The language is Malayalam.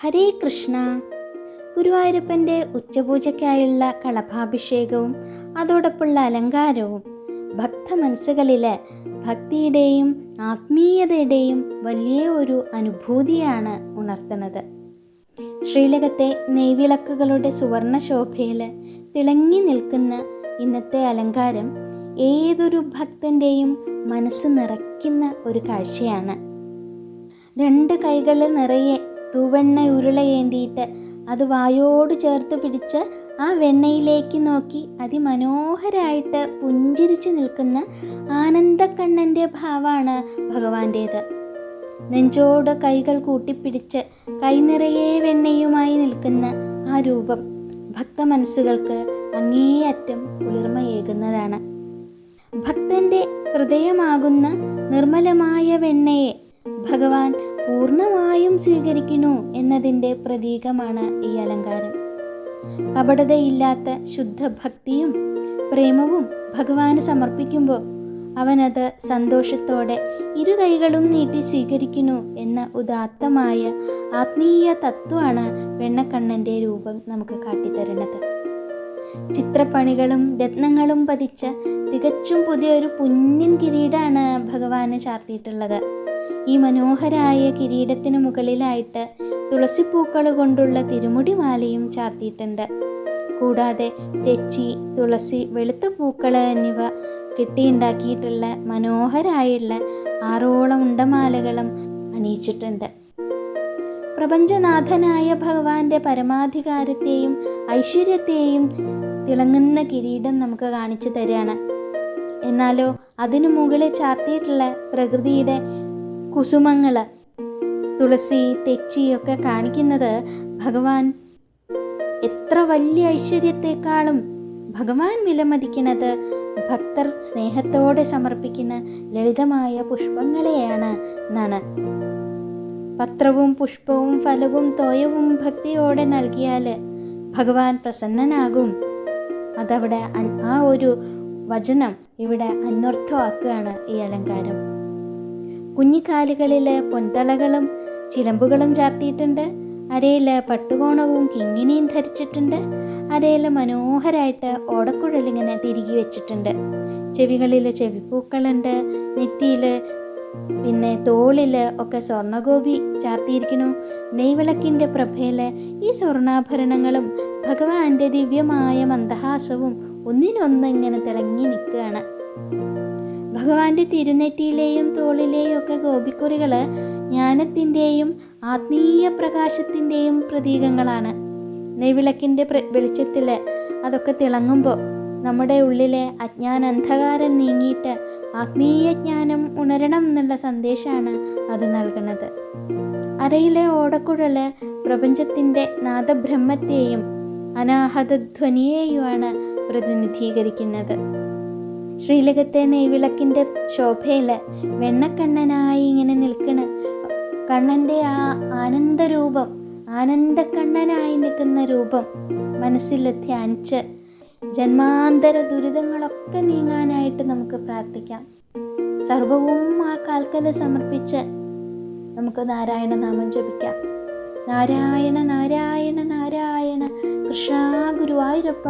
ഹരേ കൃഷ്ണ. ഗുരുവായൂരപ്പൻ്റെ ഉച്ചപൂജയ്ക്കായുള്ള കളഭാഭിഷേകവും അതോടൊപ്പമുള്ള അലങ്കാരവും ഭക്ത മനസ്സുകളിലെ ഭക്തിയുടെയും ആത്മീയതയുടെയും വലിയ ഒരു അനുഭൂതിയാണ് ഉണർത്തുന്നത്. ശ്രീലകത്തെ നെയ്വിളക്കുകളുടെ സുവർണ ശോഭയിൽ തിളങ്ങി നിൽക്കുന്ന ഇന്നത്തെ അലങ്കാരം ഏതൊരു ഭക്തൻ്റെയും മനസ്സ് നിറയ്ക്കുന്ന ഒരു കാഴ്ചയാണ്. 2 കൈകൾ നിറയെ തൂവെണ്ണ ഉരുളയേന്തിയിട്ട് അത് വായോട് ചേർത്ത് പിടിച്ച് ആ വെണ്ണയിലേക്ക് നോക്കി അതിമനോഹരായിട്ട് പുഞ്ചിരിച്ച് നിൽക്കുന്ന ആനന്ദക്കണ്ണൻ്റെ ഭാവമാണ് ഭഗവാന്റേത്. നെഞ്ചോട് കൈകൾ കൂട്ടിപ്പിടിച്ച് കൈനിറയെ വെണ്ണയുമായി നിൽക്കുന്ന ആ രൂപം ഭക്ത മനസ്സുകൾക്ക് അങ്ങേയറ്റം കുളിർമയേകുന്നതാണ്. ഭക്തൻ്റെ ഹൃദയമാകുന്ന നിർമ്മലമായ വെണ്ണയെ ഭഗവാൻ പൂർണ്ണമായും സ്വീകരിക്കുന്നു എന്നതിൻ്റെ പ്രതീകമാണ് ഈ അലങ്കാരം. കപടതയില്ലാത്ത ശുദ്ധ ഭക്തിയും പ്രേമവും ഭഗവാന് സമർപ്പിക്കുമ്പോൾ അവനത് സന്തോഷത്തോടെ 2 കൈകളും നീട്ടി സ്വീകരിക്കുന്നു എന്ന ഉദാത്തമായ ആത്മീയ തത്വമാണ് വെണ്ണക്കണ്ണൻ്റെ രൂപം നമുക്ക് കാട്ടിത്തരുന്നത്. ചിത്രപ്പണികളും രത്നങ്ങളും പതിച്ച തികച്ചും പുതിയൊരു പുണ്യൻ കിരീടമാണ് ഭഗവാന് ചാർത്തിയിട്ടുള്ളത്. ഈ മനോഹരായ കിരീടത്തിന് മുകളിലായിട്ട് തുളസിപ്പൂക്കൾ കൊണ്ടുള്ള തിരുമുടിമാലയും ചാർത്തിയിട്ടുണ്ട്. കൂടാതെ തെച്ചി, തുളസി, വെളുത്ത പൂക്കൾ എന്നിവ കെട്ടിയുണ്ടാക്കിയിട്ടുള്ള മനോഹരായുള്ള 6ഓളം ഉണ്ടമാലകളും അണിയിച്ചിട്ടുണ്ട്. പ്രപഞ്ചനാഥനായ ഭഗവാന്റെ പരമാധികാരത്തെയും ഐശ്വര്യത്തെയും തിളങ്ങുന്ന കിരീടം നമുക്ക് കാണിച്ചു തരികയാണ്. എന്നാലോ അതിനു മുകളിൽ ചാർത്തിയിട്ടുള്ള പ്രകൃതിയുടെ കുസുമങ്ങൾ, തുളസി, തെച്ചിയൊക്കെ കാണിക്കുന്നത് ഭഗവാൻ എത്ര വലിയ ഐശ്വര്യത്തെക്കാളും ഭഗവാൻ വിലമതിക്കുന്നത് ഭക്തർ സ്നേഹത്തോടെ സമർപ്പിക്കുന്ന ലളിതമായ പുഷ്പങ്ങളെയാണ് എന്നാണ്. പത്രവും പുഷ്പവും ഫലവും തോയവും ഭക്തിയോടെ നൽകിയാൽ ഭഗവാൻ പ്രസന്നനാകും. അതവിടെ ആ ഒരു വചനം ഇവിടെ അന്വർത്ഥമാക്കുകയാണ് ഈ അലങ്കാരം. കുഞ്ഞിക്കാലുകളിൽ പൊൻതളകളും ചിലമ്പുകളും ചാർത്തിയിട്ടുണ്ട്. അരയിൽ പട്ടുകോണവും കിങ്ങിണിയും ധരിച്ചിട്ടുണ്ട്. അരയിൽ മനോഹരമായിട്ട് ഓടക്കുഴലിങ്ങനെ തിരികെ വെച്ചിട്ടുണ്ട്. ചെവികളിൽ ചെവിപ്പൂക്കളുണ്ട്. നെറ്റിയിൽ പിന്നെ തോളിൽ ഒക്കെ സ്വർണ്ണഗോപി ചാർത്തിയിരിക്കുന്നു. നെയ്വിളക്കിൻ്റെ പ്രഭയിൽ ഈ സ്വർണ്ണാഭരണങ്ങളും ഭഗവാന്റെ ദിവ്യമായ മന്ദഹാസവും ഒന്നിനൊന്ന് ഇങ്ങനെ തിളങ്ങി നിൽക്കുകയാണ്. ഭഗവാന്റെ തിരുനെറ്റിയിലെയും തോളിലെയും ഒക്കെ ഗോപിക്കുറികൾ ജ്ഞാനത്തിൻ്റെയും ആത്മീയ പ്രകാശത്തിൻ്റെയും പ്രതീകങ്ങളാണ്. നെയ്വിളക്കിൻ്റെ വെളിച്ചത്തിൽ അതൊക്കെ തിളങ്ങുമ്പോൾ നമ്മുടെ ഉള്ളിലെ അജ്ഞാന അന്ധകാരം നീങ്ങിയിട്ട് ആത്മീയ ജ്ഞാനം ഉണരണം എന്നുള്ള സന്ദേശമാണ് അത് നൽകുന്നത്. അരയിലെ ഓടക്കുഴൽ പ്രപഞ്ചത്തിൻ്റെ നാദബ്രഹ്മത്തെയും അനാഹതധ്വനിയെയുമാണ് പ്രതിനിധീകരിക്കുന്നത്. ശ്രീലകത്തെ നെയ്വിളക്കിൻ്റെ ശോഭയിൽ വെണ്ണക്കണ്ണനായി ഇങ്ങനെ നിൽക്കണ കണ്ണൻ്റെ ആ ആനന്ദരൂപം, ആനന്ദക്കണ്ണനായി നിൽക്കുന്ന രൂപം മനസ്സിൽ ധ്യാനിച്ച് ജന്മാന്തര ദുരിതങ്ങളൊക്കെ നീങ്ങാനായിട്ട് നമുക്ക് പ്രാർത്ഥിക്കാം. സർവവും ആ കാൽക്കൽ സമർപ്പിച്ച് നമുക്ക് നാരായണ നാമം ജപിക്കാം. നാരായണ നാരായണ നാരായണ കൃഷ്ണ ഗുരുവായൂരപ്പ.